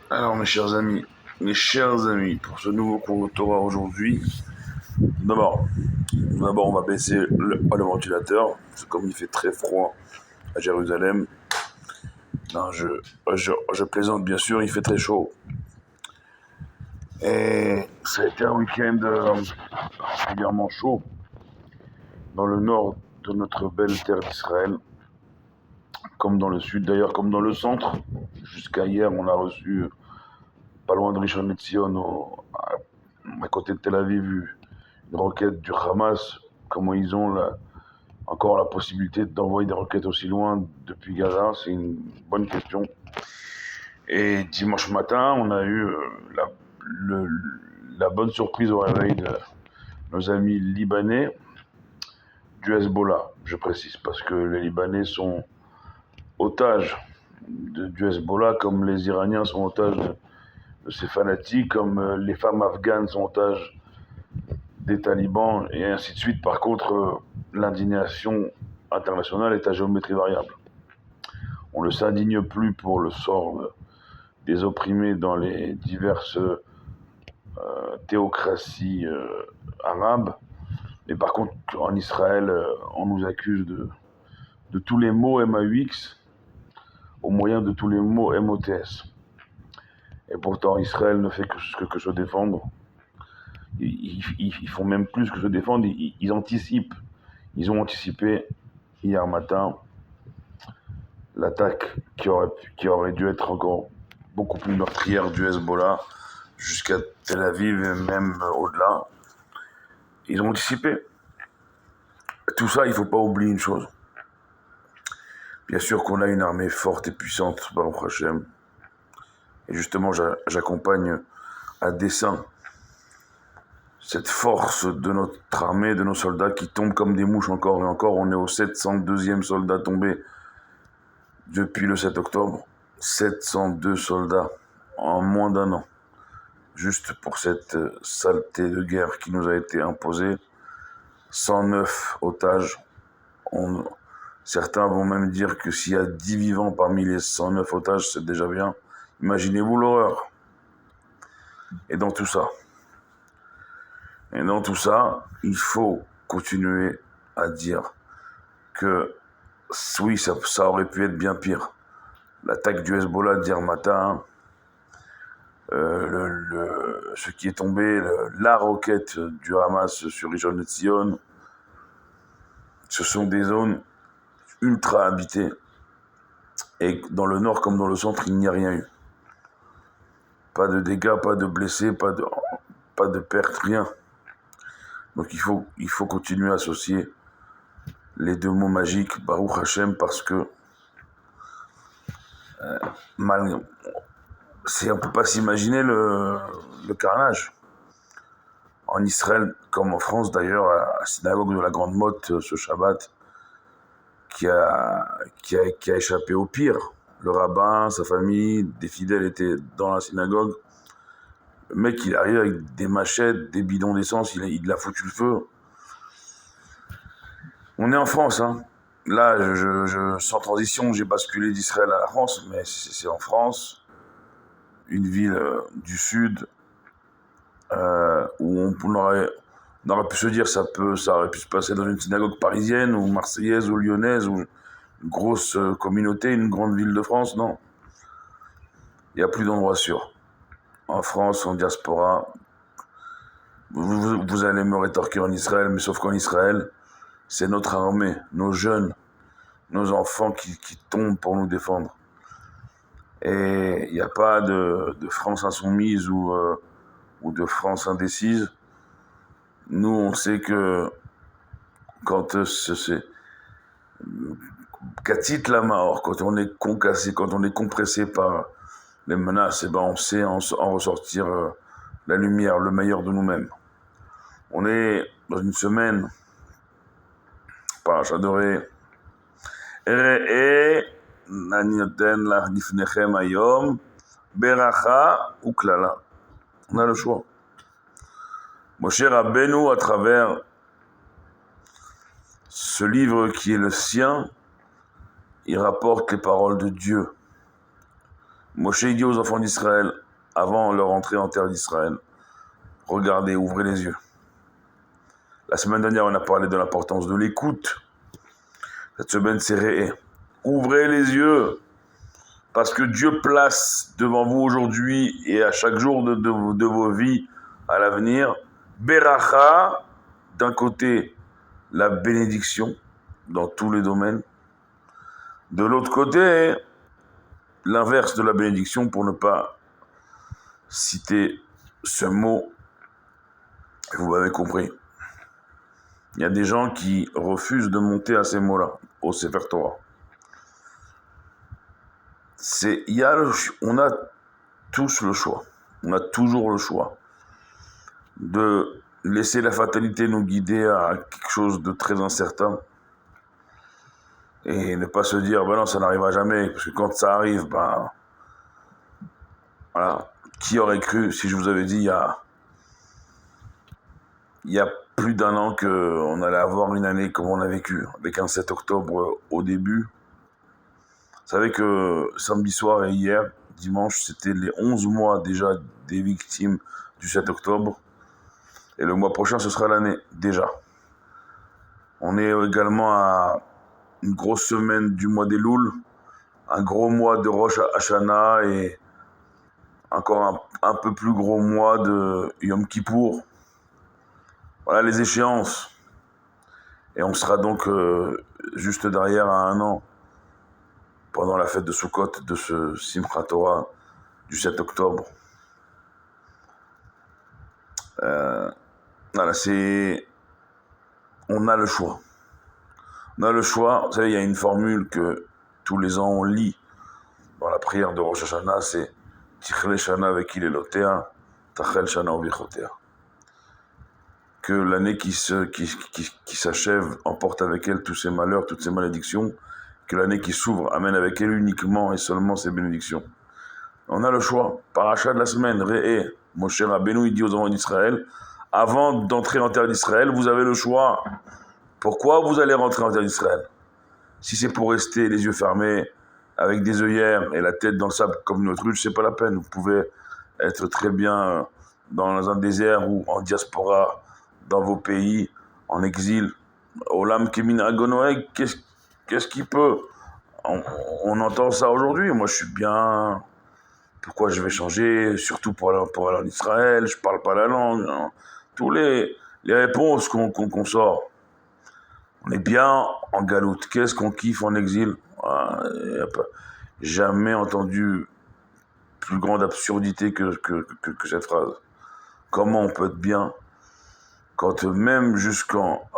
Alors mes chers amis, pour ce nouveau cours de Torah aujourd'hui, d'abord, d'abord on va baisser le ventilateur, parce que comme il fait très froid à Jérusalem, non, je plaisante bien sûr, il fait très chaud. Et ça a été un week-end particulièrement chaud dans le nord de notre belle terre d'Israël, comme dans le sud d'ailleurs, comme dans le centre. Jusqu'à hier, on a reçu, pas loin de Rishon LeZion, à côté de Tel Aviv, une roquette du Hamas. Comment ils ont encore la possibilité d'envoyer des roquettes aussi loin depuis Gaza, c'est une bonne question. Et dimanche matin, on a eu la, le- la bonne surprise au réveil de nos amis libanais du Hezbollah, je précise, parce que les Libanais sont otages du Hezbollah, comme les Iraniens sont otages de ces fanatiques, comme les femmes afghanes sont otages des talibans, et ainsi de suite. Par contre, l'indignation internationale est à géométrie variable. On ne s'indigne plus pour le sort des opprimés dans les diverses théocraties arabes, mais par contre, en Israël, on nous accuse de tous les mots MAUX au moyen de tous les mots MOTS. Et pourtant, Israël ne fait que se défendre. Ils font même plus que se défendre, ils anticipent. Ils ont anticipé hier matin l'attaque qui aurait dû être encore beaucoup plus meurtrière du Hezbollah jusqu'à Tel Aviv et même au-delà. Ils ont anticipé. Tout ça, il ne faut pas oublier une chose. Bien sûr qu'on a une armée forte et puissante, Baruch Hashem. Et justement, j'accompagne à dessein cette force de notre armée, de nos soldats qui tombent comme des mouches encore et encore. On est au 702e soldat tombé depuis le 7 octobre. 702 soldats en moins d'un an. Juste pour cette saleté de guerre qui nous a été imposée. 109 otages. Certains vont même dire que s'il y a 10 vivants parmi les 109 otages, c'est déjà bien. Imaginez-vous l'horreur. Et dans tout ça, il faut continuer à dire que oui, ça aurait pu être bien pire. L'attaque du Hezbollah d'hier matin, ce qui est tombé, la roquette du Hamas sur Rishon LeZion, ce sont des zones ultra habitées. Et dans le nord comme dans le centre, il n'y a rien eu. Pas de dégâts, pas de blessés, pas de pertes, rien. Donc il faut continuer à associer les deux mots magiques, Baruch Hashem, parce que on ne peut pas s'imaginer le carnage. En Israël, comme en France d'ailleurs, à la synagogue de la Grande Motte, ce Shabbat, qui a échappé au pire. Le rabbin, sa famille, des fidèles étaient dans la synagogue. Le mec, il arrive avec des machettes, des bidons d'essence, il a foutu le feu. On est en France, hein. Là, sans transition, j'ai basculé d'Israël à la France, mais c'est en France, une ville du sud, où on aurait pu se dire ça aurait pu se passer dans une synagogue parisienne ou marseillaise ou lyonnaise ou une grosse communauté, une grande ville de France. Non, il n'y a plus d'endroit sûr. En France, en diaspora, vous allez me rétorquer en Israël, mais sauf qu'en Israël, c'est notre armée, nos jeunes, nos enfants qui tombent pour nous défendre. Et il n'y a pas de France insoumise ou de France indécise. Nous, on sait que quand c'est Katit la mort, quand on est concassé, quand on est compressé par les menaces, et ben on sait en ressortir la lumière, le meilleur de nous-mêmes. On est dans une semaine, parasha doré, Re'e ani noten lach lifnechem hayom beracha uklala. On a le choix. Moshe Rabbeinu, à travers ce livre qui est le sien, il rapporte les paroles de Dieu. Moshe dit aux enfants d'Israël, avant leur entrée en terre d'Israël, regardez, ouvrez les yeux. La semaine dernière, on a parlé de l'importance de l'écoute. Cette semaine, c'est Réé. Ouvrez les yeux, parce que Dieu place devant vous aujourd'hui et à chaque jour de vos vies à l'avenir, Beracha, d'un côté, la bénédiction dans tous les domaines. De l'autre côté, l'inverse de la bénédiction, pour ne pas citer ce mot, vous m'avez compris. Il y a des gens qui refusent de monter à ces mots-là, au Sefer Torah. On a tous le choix, on a toujours le choix de laisser la fatalité nous guider à quelque chose de très incertain et ne pas se dire, ben non, ça n'arrivera jamais, parce que quand ça arrive, ben voilà, qui aurait cru, si je vous avais dit il y a plus d'un an qu'on allait avoir une année comme on a vécu, avec un 7 octobre au début. Vous savez que samedi soir et hier, dimanche, c'était les 11 mois déjà des victimes du 7 octobre. Et le mois prochain, ce sera l'année, déjà. On est également à une grosse semaine du mois d'Elul, un gros mois de Rosh Hashanah et encore un peu plus gros mois de Yom Kippour. Voilà les échéances. Et on sera donc juste derrière à un an, pendant la fête de Sukkot, de ce Simchat Torah du 7 octobre. Voilà, on a le choix. On a le choix. Vous savez, il y a une formule que tous les ans on lit dans la prière de Rosh Hashanah, c'est Tichle Shana vekilelotea, Tachel Shana uvichotea. Que l'année qui s'achève emporte avec elle tous ses malheurs, toutes ses malédictions, que l'année qui s'ouvre amène avec elle uniquement et seulement ses bénédictions. On a le choix. Paracha de la semaine, Réé, Moshe Rabbeinu, il dit aux enfants d'Israël, avant d'entrer en terre d'Israël, vous avez le choix. Pourquoi vous allez rentrer en terre d'Israël? Si c'est pour rester les yeux fermés, avec des œillères et la tête dans le sable comme une autruche, c'est pas la peine. Vous pouvez être très bien dans un désert ou en diaspora, dans vos pays, en exil. Olam Kemin Agonoeg, qu'est-ce qui peut? On entend ça aujourd'hui. Moi, je suis bien. Pourquoi je vais changer? Surtout pour aller en Israël, je parle pas la langue. Non. Tous les réponses qu'on sort. On est bien en galoute. Qu'est-ce qu'on kiffe en exil? Jamais entendu plus grande absurdité que cette phrase. Comment on peut être bien quand même jusqu'en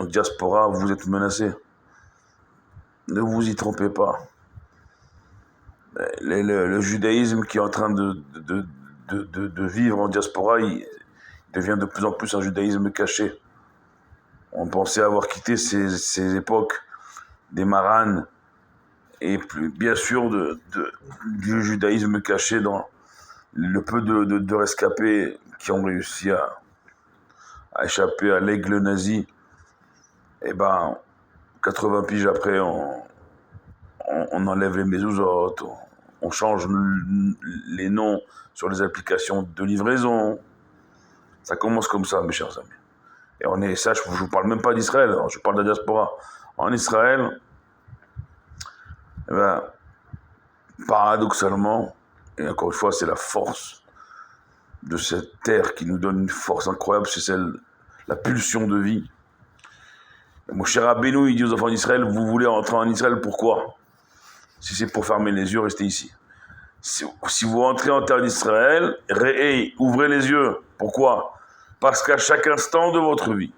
diaspora vous êtes menacé? Ne vous y trompez pas. Le judaïsme qui est en train de vivre en diaspora, il devient de plus en plus un judaïsme caché. On pensait avoir quitté ces époques des maranes et bien sûr du judaïsme caché dans le peu de rescapés qui ont réussi à échapper à l'aigle nazi. Et ben, 80 piges après, on enlève les mezuzot, on change les noms sur les applications de livraison. Ça commence comme ça, mes chers amis. Et ça, je ne vous parle même pas d'Israël, hein, je parle de la diaspora. En Israël, eh ben, paradoxalement, et encore une fois, c'est la force de cette terre qui nous donne une force incroyable, c'est la pulsion de vie. Moshe Rabbeinu, il dit aux enfants d'Israël, vous voulez entrer en Israël, pourquoi? Si c'est pour fermer les yeux, restez ici. Si vous rentrez en terre d'Israël, ouvrez les yeux. Pourquoi? Parce qu'à chaque instant de votre vie,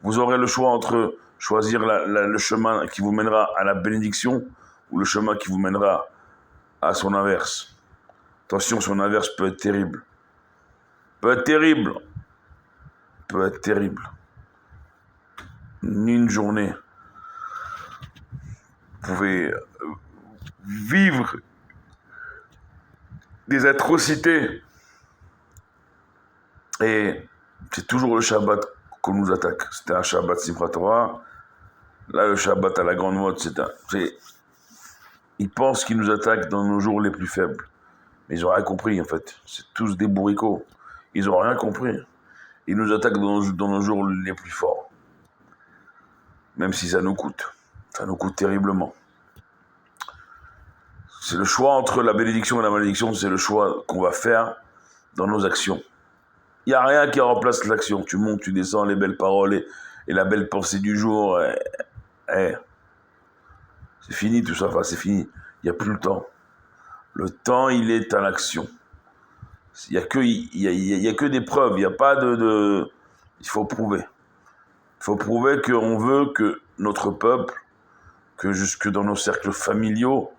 vous aurez le choix entre choisir le chemin qui vous mènera à la bénédiction ou le chemin qui vous mènera à son inverse. Attention, son inverse peut être terrible. Peut être terrible. Ni une journée. Vous pouvez vivre des atrocités. Et c'est toujours le Shabbat qu'on nous attaque. C'était un Shabbat Simchat Torah. Là, le Shabbat à la grande mode, ils pensent qu'ils nous attaquent dans nos jours les plus faibles. Mais ils n'ont rien compris, en fait. C'est tous des bourricots. Ils n'ont rien compris. Ils nous attaquent dans nos jours les plus forts. Même si ça nous coûte. Ça nous coûte terriblement. C'est le choix entre la bénédiction et la malédiction, c'est le choix qu'on va faire dans nos actions. Il n'y a rien qui remplace l'action. Tu montes, tu descends, les belles paroles et la belle pensée du jour. C'est fini tout ça, enfin c'est fini. Il n'y a plus le temps. Le temps, il est à l'action. Il n'y a que des preuves, il n'y a pas de... Il faut prouver. Il faut prouver qu'on veut que notre peuple, que jusque dans nos cercles familiaux,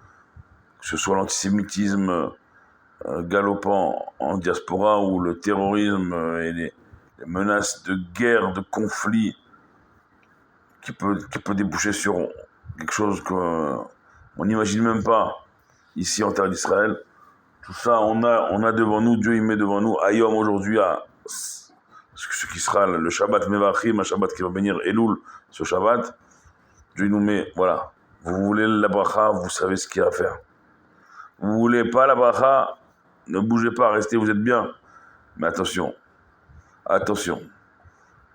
que ce soit l'antisémitisme galopant en diaspora ou le terrorisme et les menaces de guerre, de conflit qui peut déboucher sur quelque chose qu'on n'imagine même pas ici en terre d'Israël. Tout ça, on a devant nous, Dieu il met devant nous, Ayom aujourd'hui, à ce qui sera le Shabbat Mevachim, un Shabbat qui va venir Elul, ce Shabbat. Dieu nous met, voilà, vous voulez la bracha, vous savez ce qu'il y a à faire. Vous voulez pas la bracha, ne bougez pas, restez, vous êtes bien. Mais attention,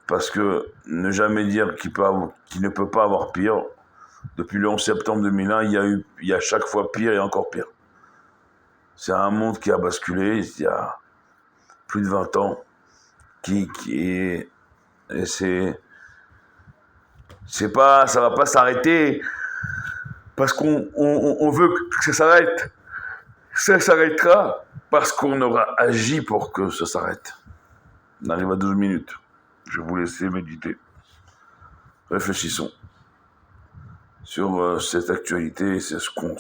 parce que ne jamais dire qu'il ne peut pas avoir pire. Depuis le 11 septembre 2001, il y a chaque fois pire et encore pire. C'est un monde qui a basculé il y a plus de 20 ans, et ça va pas s'arrêter parce qu'on veut que ça s'arrête. Ça s'arrêtera parce qu'on aura agi pour que ça s'arrête. On arrive à 12 minutes. Je vais vous laisser méditer. Réfléchissons sur cette actualité. C'est ce qu'on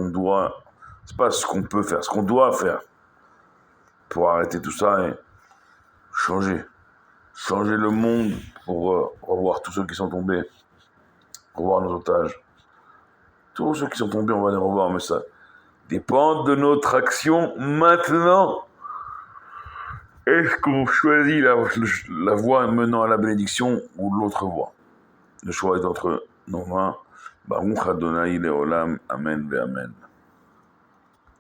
doit, c'est pas ce qu'on peut faire, ce qu'on doit faire pour arrêter tout ça et changer le monde pour revoir tous ceux qui sont tombés, revoir nos otages. Tous ceux qui sont tombés, on va les revoir, mais ça dépend de notre action maintenant. Est-ce qu'on choisit la voie menant à la bénédiction ou l'autre voie? Le choix est entre nos mains. Baruch Adonai Leolam. Amen ve Amen.